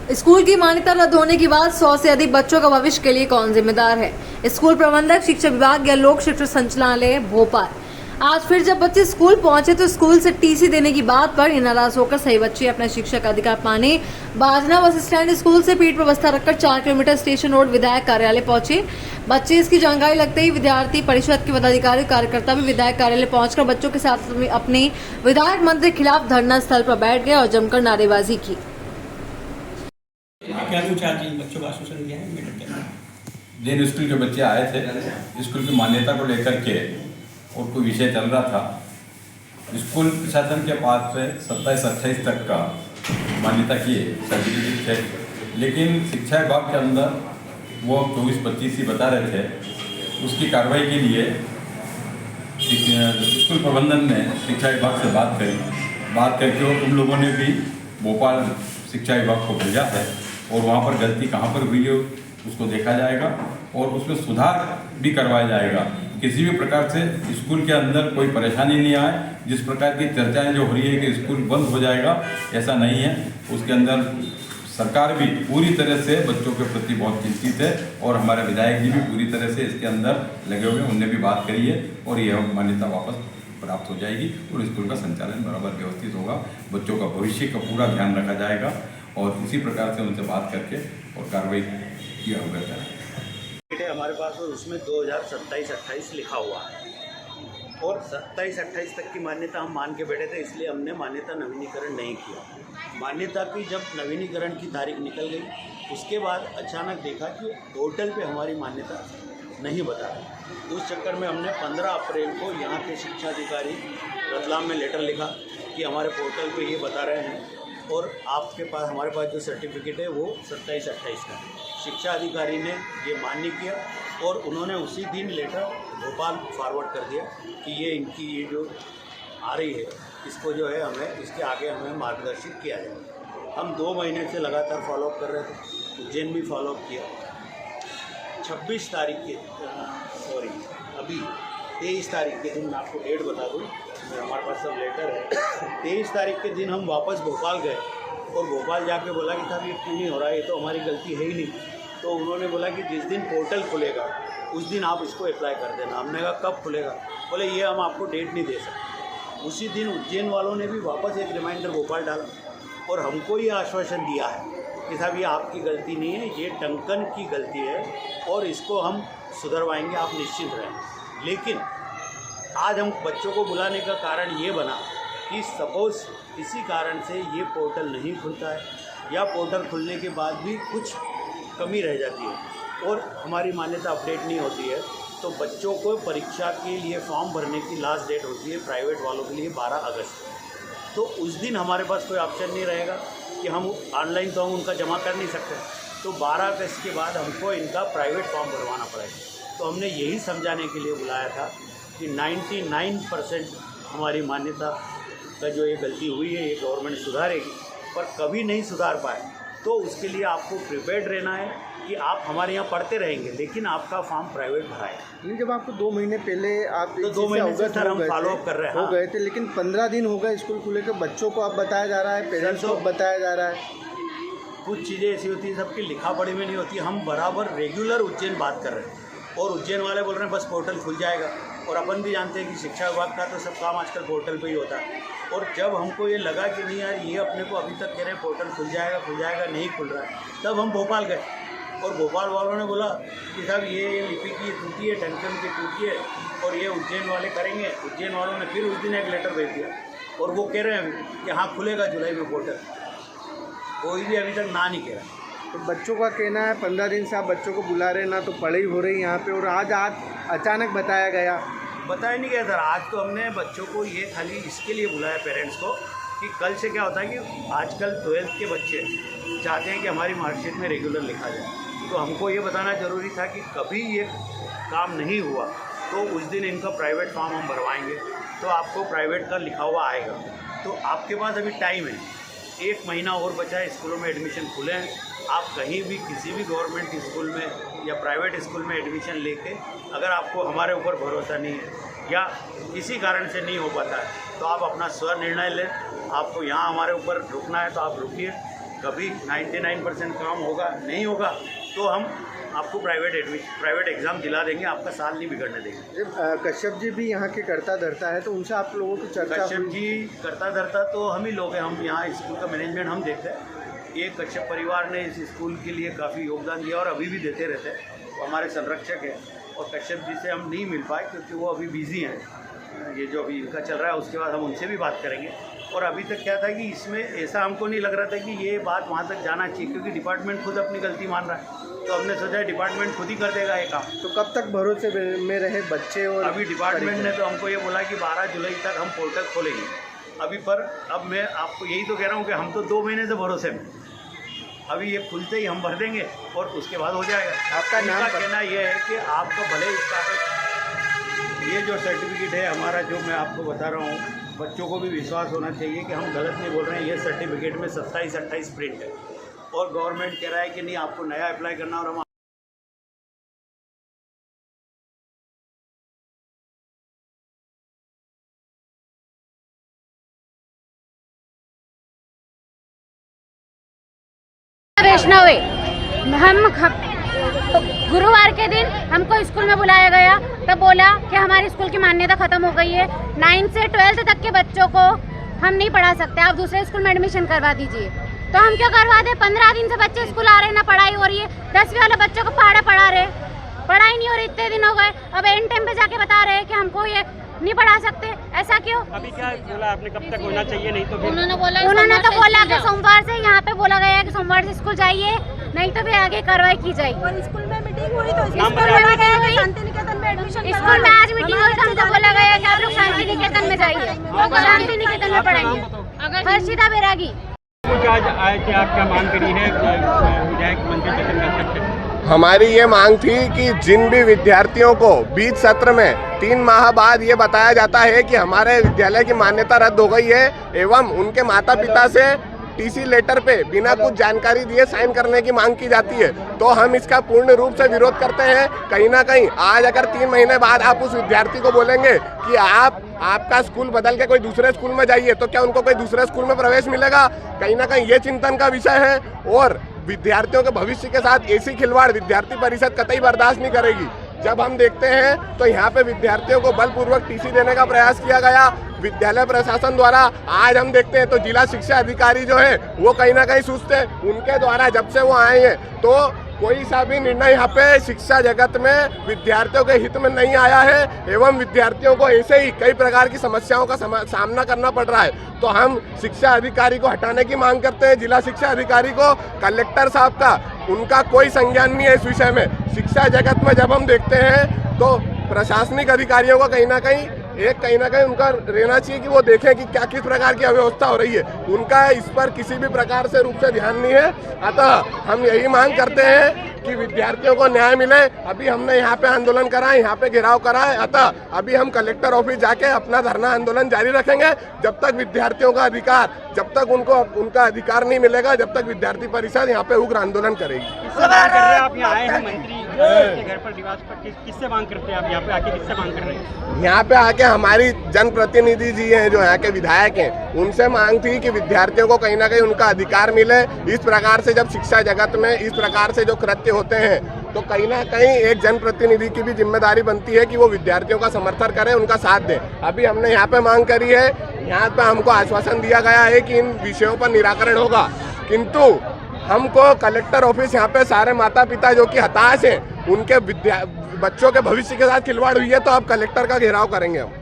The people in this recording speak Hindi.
स्कूल की मान्यता रद्द होने के बाद 100 से अधिक बच्चों का भविष्य के लिए कौन जिम्मेदार है? स्कूल प्रबंधक, शिक्षा विभाग या लोक शिक्षण संचालनालय भोपाल? आज फिर जब बच्चे स्कूल पहुंचे तो स्कूल से टीसी देने की बात पर नाराज होकर सही बच्चे अपना शिक्षा का अधिकार पाने बाजना बस स्टैंड स्कूल से पीठ पर बस्ता रखकर 4 किलोमीटर स्टेशन रोड विधायक कार्यालय पहुंचे। बच्चे इसकी जानकारी लगते ही विद्यार्थी परिषद के पदाधिकारी कार्यकर्ता भी विधायक कार्यालय पहुंचकर बच्चों के साथ अपने विधायक मंत्री के खिलाफ धरना स्थल पर बैठ गए और जमकर नारेबाजी की। क्या बच्चों का आश्वासन दिया है मीटिंग के अंदर? जिन स्कूल के बच्चे आए थे, स्कूल की मान्यता को लेकर के और कोई विषय चल रहा था, स्कूल प्रशासन के पास से 27-28 तक का मान्यता की सर्टिफिकेट थे, लेकिन शिक्षा विभाग के अंदर वो 24-25 ही बता रहे थे। उसकी कार्रवाई के लिए स्कूल प्रबंधन ने शिक्षा विभाग से बात करके और उन लोगों ने भी भोपाल शिक्षा विभाग को भेजा है और वहाँ पर गलती कहाँ पर हुई है उसको देखा जाएगा और उसमें सुधार भी करवाया जाएगा। किसी भी प्रकार से स्कूल के अंदर कोई परेशानी नहीं आए। जिस प्रकार की चर्चाएं जो हो रही है कि स्कूल बंद हो जाएगा, ऐसा नहीं है। उसके अंदर सरकार भी पूरी तरह से बच्चों के प्रति बहुत चिंतित है और हमारे विधायक जी भी पूरी तरह से इसके अंदर लगे हुए हैं। उनने भी बात करी है और यह मान्यता वापस प्राप्त हो जाएगी और स्कूल का संचालन बराबर व्यवस्थित होगा। बच्चों का भविष्य का पूरा ध्यान रखा जाएगा और इसी प्रकार से उनसे बात करके और कार्रवाई किया होगा। हमारे पास और उसमें 2027-28 लिखा हुआ है और 27-28 तक की मान्यता हम मान के बैठे थे, इसलिए हमने मान्यता नवीनीकरण नहीं किया। मान्यता की जब नवीनीकरण की तारीख निकल गई, उसके बाद अचानक देखा कि पोर्टल पे हमारी मान्यता नहीं बता रही। उस चक्कर में हमने 15 अप्रैल को यहाँ के शिक्षा अधिकारी रतलाम में लेटर लिखा कि हमारे पोर्टल पे ये बता रहे हैं और आपके पास हमारे पास जो सर्टिफिकेट है वो 27-28 का। शिक्षा अधिकारी ने ये मान्य किया और उन्होंने उसी दिन लेटर भोपाल फॉरवर्ड कर दिया कि ये इनकी ये जो आ रही है इसको जो है हमें इसके आगे हमें मार्गदर्शित किया जाए। हम 2 महीने से लगातार फॉलोअप कर रहे थे, उज्जैन भी फॉलोअप किया। 26 तारीख के अभी 23 तारीख के दिन मैं आपको डेट बता दूँ, हमारे पास सब लेटर है। 23 तारीख के दिन हम वापस भोपाल गए और भोपाल जाके बोला कि साहब ये क्यों नहीं हो रहा है, ये तो हमारी गलती है ही नहीं। तो उन्होंने बोला कि जिस दिन पोर्टल खुलेगा उस दिन आप इसको अप्लाई कर देना। हमने कहा कब खुलेगा? बोले ये हम आपको डेट नहीं दे सकते। उसी दिन उज्जैन वालों ने भी वापस एक रिमाइंडर भोपाल डाला और हमको ये आश्वासन दिया है कि साहब ये आपकी गलती नहीं है, ये टंकन की गलती है और इसको हम सुधरवाएंगे, आप निश्चित रहें। लेकिन आज हम बच्चों को बुलाने का कारण ये बना कि सपोज़ किसी कारण से ये पोर्टल नहीं खुलता है या पोर्टल खुलने के बाद भी कुछ कमी रह जाती है और हमारी मान्यता अपडेट नहीं होती है, तो बच्चों को परीक्षा के लिए फॉर्म भरने की लास्ट डेट होती है प्राइवेट वालों के लिए 12 अगस्त। तो उस दिन हमारे पास कोई ऑप्शन नहीं रहेगा कि हम ऑनलाइन तो हम उनका जमा कर नहीं सकते, तो 12 अगस्त के बाद हमको इनका प्राइवेट फॉर्म भरवाना पड़ेगा। तो हमने यही समझाने के लिए बुलाया था कि 99% हमारी मान्यता का जो ये गलती हुई है ये गवर्नमेंट सुधारेगी, पर कभी नहीं सुधार पाए तो उसके लिए आपको प्रिपेयर्ड रहना है कि आप हमारे यहाँ पढ़ते रहेंगे लेकिन आपका फॉर्म प्राइवेट भराएगा। जब आपको 2 महीने पहले आप तो 2 महीने से सर हम फॉलोअप कर रहे हैं हो गए थे, लेकिन 15 दिन हो गए स्कूल खुले के, बच्चों को अब बताया जा रहा है, पेरेंट्स को बताया जा रहा है। कुछ चीज़ें ऐसी होती हैं सबकी लिखा पढ़ी में नहीं होती। हम बराबर रेगुलर उज्जैन बात कर रहे हैं और उज्जैन वाले बोल रहे हैं बस पोर्टल खुल जाएगा, और अपन भी जानते हैं कि शिक्षा विभाग का तो सब काम आजकल पोर्टल पे ही होता है। और जब हमको ये लगा कि नहीं यार ये अपने को अभी तक कह रहे हैं पोर्टल खुल जाएगा नहीं खुल रहा है, तब हम भोपाल गए और भोपाल वालों ने बोला कि साहब ये लिपि की टूटी है, टंकन की टूटी है और ये उज्जैन वाले करेंगे। उज्जैन वालों ने फिर उस दिन एक लेटर भेज दिया और वो कह रहे हैं कि हाँ खुलेगा जुलाई में पोर्टल। कोई भी अभी तक ना नहीं कह रहा। तो बच्चों का कहना है 15 दिन से आप बच्चों को बुला रहे ना, तो पढ़ाई हो रही यहाँ पे, और आज अचानक बताया नहीं गया सर। आज तो हमने बच्चों को ये खाली इसके लिए बुलाया पेरेंट्स को कि कल से क्या होता है कि आजकल 12th के बच्चे चाहते हैं कि हमारी मार्कशीट में रेगुलर लिखा जाए, तो हमको ये बताना ज़रूरी था कि कभी ये काम नहीं हुआ तो उस दिन इनका प्राइवेट फॉर्म हम भरवाएंगे, तो आपको प्राइवेट का लिखा हुआ आएगा। तो आपके पास अभी टाइम है, 1 महीना और बचा है, स्कूलों में एडमिशन खुले हैं। आप कहीं भी किसी भी गवर्नमेंट स्कूल में या प्राइवेट स्कूल में एडमिशन लेके अगर आपको हमारे ऊपर भरोसा नहीं है या किसी कारण से नहीं हो पाता है तो आप अपना स्व निर्णय लें। आपको यहाँ हमारे ऊपर रुकना है तो आप रुकिए, कभी 99% काम होगा, नहीं होगा तो हम आपको प्राइवेट एग्ज़ाम दिला देंगे, आपका साल नहीं बिगड़ने देंगे। कश्यप जी भी यहाँ के करता धरता है, तो उनसे आप लोगों की चर्चा कश्यप हुई? जी करता धरता तो हम ही लोग हैं, हम यहाँ स्कूल का मैनेजमेंट हम देखते हैं। ये कश्यप परिवार ने इस स्कूल के लिए काफ़ी योगदान दिया और अभी भी देते रहते हैं। वो हमारे संरक्षक हैं और कश्यप जी से हम नहीं मिल पाए क्योंकि वो अभी बिज़ी हैं। ये जो अभी इनका चल रहा है उसके बाद हम उनसे भी बात करेंगे। और अभी तक क्या था कि इसमें ऐसा हमको नहीं लग रहा था कि ये बात वहाँ तक जाना चाहिए, क्योंकि डिपार्टमेंट खुद अपनी गलती मान रहा है। तो हमने सोचा डिपार्टमेंट खुद ही कर देगा ये काम। तो कब तक भरोसे में रहे बच्चे? और अभी डिपार्टमेंट ने तो हमको ये बोला कि 12 जुलाई तक हम पोर्टल खोलेंगे। अब मैं आपको यही तो कह रहा हूँ कि हम तो 2 महीने से भरोसे में, अभी ये खुलते ही हम भर देंगे और उसके बाद हो जाएगा। आपका नाम? कहना यह है कि आपका भले इसका ये जो सर्टिफिकेट है हमारा, जो मैं आपको बता रहा हूँ, बच्चों को भी विश्वास होना चाहिए कि हम गलत नहीं बोल रहे हैं। ये सर्टिफिकेट में 27-28 प्रिंट है और गवर्नमेंट कह रहा है कि नहीं आपको नया अप्लाई करना। और हम वैष्णव हम गुरुवार के दिन हमको स्कूल में बुलाया गया, तब बोला कि हमारी स्कूल की मान्यता खत्म हो गई है, 9 से 12 तक के बच्चों को हम नहीं पढ़ा सकते, आप दूसरे स्कूल में एडमिशन करवा दीजिए। तो हम क्यों करवा दें? 15 दिन से बच्चे स्कूल आ रहे हैं, ना पढ़ाई हो रही है। 10वीं वाले बच्चों को पढ़ा रहे, पढ़ाई नहीं हो रही, इतने दिन हो गए। अब एंड टाइम पे जाके बता रहे हैं कि हमको ये नहीं पढ़ा सकते, ऐसा क्यों? अभी क्या बोला आपने, कब तक होना चाहिए? नहीं तो उन्होंने तो बोला कि सोमवार से, यहाँ पे बोला गया है कि सोमवार से स्कूल जाइए, नहीं तो भी आगे कार्रवाई की जाएगी। और स्कूल में मीटिंग हुई तो स्कूल में मीटिंग हुई, शांति निकेतन में एडमिशन स्कूल में आज मीटिंग हुई तो हमको बोला गया कि आप लोग शांति निकेतन में जाइए, शांति निकेतन में पढ़ाएंगे। हर्षिता बैरागी। कुछ आज आए थे, आप क्या मांग करी है विधायक मंत्री चेतन कश्यप से? हमारी ये मांग थी कि जिन भी विद्यार्थियों को बीच सत्र में 3 माह बाद ये बताया जाता है कि हमारे विद्यालय की मान्यता रद्द हो गई है एवं उनके माता पिता से टीसी लेटर पे बिना कुछ जानकारी दिए साइन करने की मांग की जाती है, तो हम इसका पूर्ण रूप से विरोध करते हैं। कहीं ना कहीं आज अगर 3 महीने बाद आप उस विद्यार्थी को बोलेंगे कि आपका स्कूल बदल के कोई दूसरे स्कूल में जाइए, तो क्या उनको कोई दूसरे स्कूल में प्रवेश मिलेगा? कहीं ना कहीं ये चिंतन का विषय है और विद्यार्थियों के भविष्य के साथ ऐसी खिलवाड़ विद्यार्थी परिषद कतई बर्दाश्त नहीं करेगी। जब हम देखते हैं तो यहाँ पे विद्यार्थियों को बलपूर्वक टीसी देने का प्रयास किया गया विद्यालय प्रशासन द्वारा। आज हम देखते हैं तो जिला शिक्षा अधिकारी जो है वो कहीं ना कहीं सुस्त है। उनके द्वारा जब से वो आए हैं तो कोई सा भी निर्णय यहाँ पे शिक्षा जगत में विद्यार्थियों के हित में नहीं आया है एवं विद्यार्थियों को ऐसे ही कई प्रकार की समस्याओं का सामना करना पड़ रहा है। तो हम शिक्षा अधिकारी को हटाने की मांग करते हैं, जिला शिक्षा अधिकारी को। कलेक्टर साहब का उनका कोई संज्ञान नहीं है इस विषय में। शिक्षा जगत में जब हम देखते हैं तो प्रशासनिक अधिकारियों का कहीं ना कहीं उनका रहना चाहिए कि वो देखें कि क्या किस प्रकार की अव्यवस्था हो रही है। उनका इस पर किसी भी प्रकार से रूप से ध्यान नहीं है। अतः हम यही मांग करते हैं कि विद्यार्थियों को न्याय मिले। अभी हमने यहाँ पे आंदोलन करा है, यहाँ पे घेराव करा है, अतः अभी हम कलेक्टर ऑफिस जाके अपना धरना आंदोलन जारी रखेंगे जब तक विद्यार्थियों का अधिकार, जब तक उनका अधिकार नहीं मिलेगा, जब तक विद्यार्थी परिषद यहाँ पे उग्र आंदोलन करेगी। किससे मांग कर रहे हैं आप? यहाँ आए हैं मंत्री के घर पर, निवास पर, किससे मांग करते हैं आप? यहाँ पे आके किससे मांग कर रहे हैं? यहाँ पे आके हमारी जनप्रतिनिधि जी हैं जो यहाँ के विधायक हैं, उनसे मांग थी कि विद्यार्थियों को कहीं ना कहीं उनका अधिकार मिले। इस प्रकार से जब शिक्षा जगत में इस प्रकार से जो कृत्य होते हैं तो कहीं ना कहीं एक जनप्रतिनिधि की भी जिम्मेदारी बनती है कि वो विद्यार्थियों का समर्थन करे, उनका साथ दे। अभी हमने यहाँ पे मांग करी है, यहाँ पे हमको आश्वासन दिया गया है कि इन विषयों पर निराकरण होगा, किंतु हमको कलेक्टर ऑफिस यहाँ पे सारे माता पिता जो कि हताश हैं, उनके बच्चों के भविष्य के साथ खिलवाड़ हुई है, तो अब कलेक्टर का घेराव करेंगे हम।